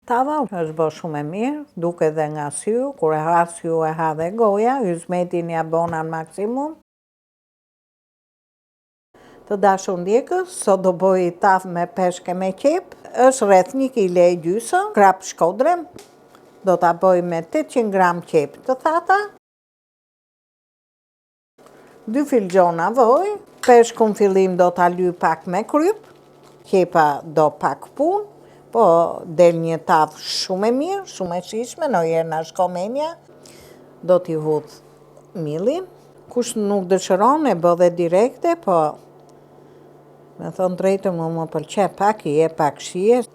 Tava është bërë shumë e mirë, duke dhe nga syu, kur e ha syu e ha dhe goja, yzmetin ja bona në maksimum. Të dashur ndjekës, sot do bëj tavë me peshke me qep, është rreth 1 kg e gjysmë, krap shkodre, do ta bëj me 800 gram qep të thata, 2 filxhona vaj, peshkun fillim do ta lyj pak me kryp, qepa do pak punë, po del një tavë shumë e mirë, shumë e shijshme, ndonjëherë na shko menja, do t'i hudh millin, kush nuk dëshiron e bë dhe direkte, po me thonë drejtën më pëlqen pak, i jep pak shije.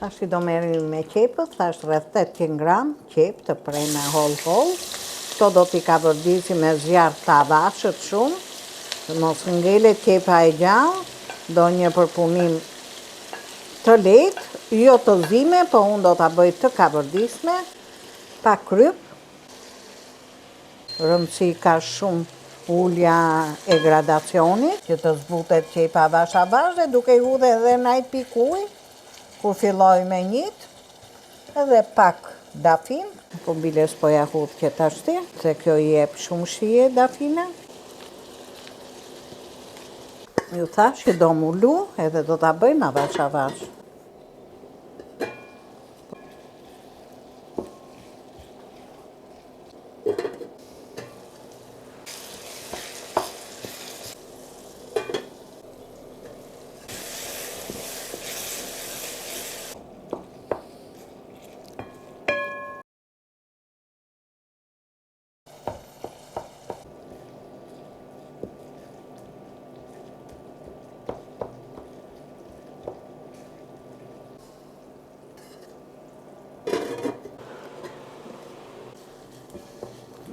Tash i do merrim me qepët, thash rreth 800 gram qep të prej me holl. Këto do t'i kabërdisim me zjarr të avashët shumë, të mos ngelet qepa e gjallë, do një përpunim të lehtë, jo të zime, po unë do t'a bëj të kabërdisme, pa kryp. Rëndësi ka shumë ulja e gradacionit, që të zbutet qepa avash dhe duke i hudhe edhe najt pikuj, kur filloj me njit, edhe pak dafin, po biles po ja hudh këtë ashti, se kjo i jep shumë shije dafina. Ju thash që do mullu edhe do ta bëjmë avash.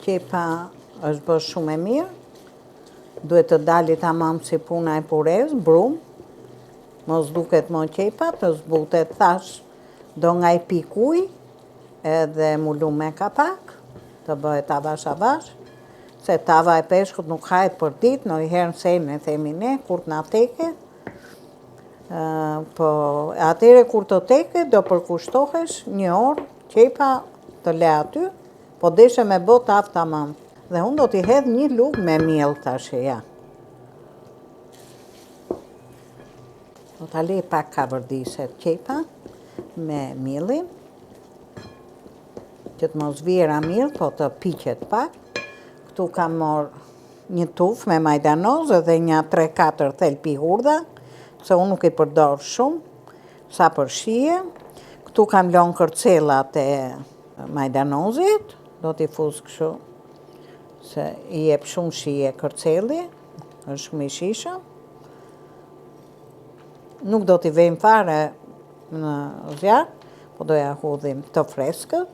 Qepa është bërë shumë e mirë, duhet të dalit tamam si puna e purez, brum, mos duket mo qepa, të zbutet thash, do nga i pikuj, edhe mullu me kapak, të bëhet avash, se tava e peshkut nuk hahet për ditë, ndonjëherë sene themi ne, kur t'na teke, po atyre kur të teke, do përkushtohesh 1 orë, qepa të le aty, po deshe me bë tavë tamam. Dhe unë do t'i hedh 1 lugë me miell tash ja. Do t'a lej pak kabërdiset qepa me millin, që të mos vjera mirë, po të piqet pak. Këtu kam marrë 1 tufë me majdanoz edhe një 3-4 thelpi hurdha, se unë nuk i përdor shumë, sa për shije. Këtu kam lënë kërcellat e majdanozit, do t'i fuz kështu, se i jep shumë shije kërcelli, është shumë i shijshëm. Nuk do t'i vejmë fare në zjarr, po do ja hudhim të freskët.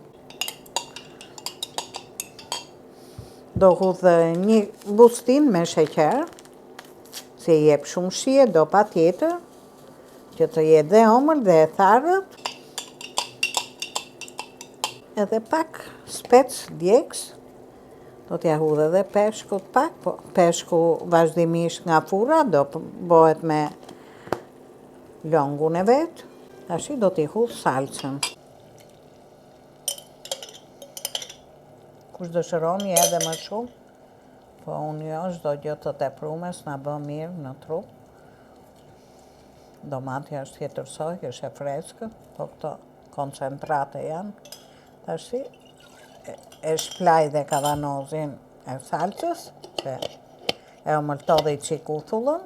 Do hudh 1 bustin me sheqer, se i jep shumë shije, do patjetër, që të jetë dhe omël dhe tharët. Edhe pak spec djegës, do t'ja hudh edhe peshkut pak, po peshku vazhdimisht nga furra do bëhet me longun e vetë, tashi do t'i hudh salcën. Kush dëshiron i edhe më shumë, po unë jo, çdo gjë të teprume s'na bë mirë në trup. Domati është tjetërsoj, është e freskët, po këto koncentrate janë. Tashi e shplaj dhe kavanozin e salcës, se e omëltodhi qikuthullën.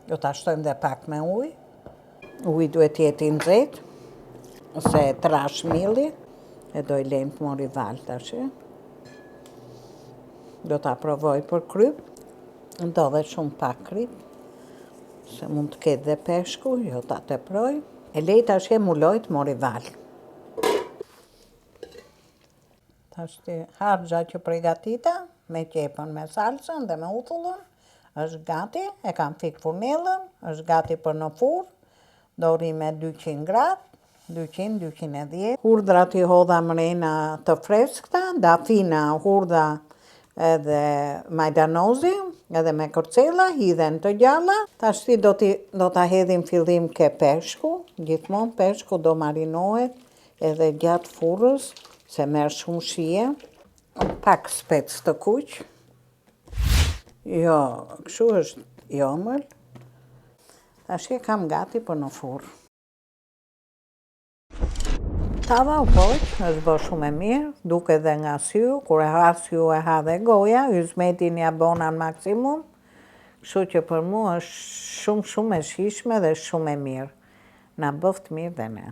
Do ta shtojmë dhe pak me ujë. Uji duhet jetë i nxehtë, se trash milli, e do i lejmë të mori val tash. Do ta provoj për kryp, do dhe shumë pak kryp, se mund të ketë dhe peshku, jo ta teproj. E lej tash e muloj të mori val. Tash harxha që përgatita, me qepën, me salsën dhe me uthullën, është gati, e kam fik furnellën, është gati për në furrë, dori me 200 gradë, 200-210. Hurdrat i hodha mrena të freskëta, dafina, hurdha edhe majdanozi, edhe me kërcela, hidhen të gjalla. Tashti do ta hedhim fillim ke peshku, gjithmonë peshku do marinohet edhe gjatë furrës, se merr shumë shije. Pak spec të kuq. Jo, kështu është jomël. Tash e kam gati për në furrë. Tava u poq, është bërë shumë e mirë, duke dhe nga syu, kur e ha syu e ha dhe goja, yzmetin ja bona në maksimum, kështu që për mu është shumë e shijshme dhe shumë e mirë. Na bëft mirë dhe ne.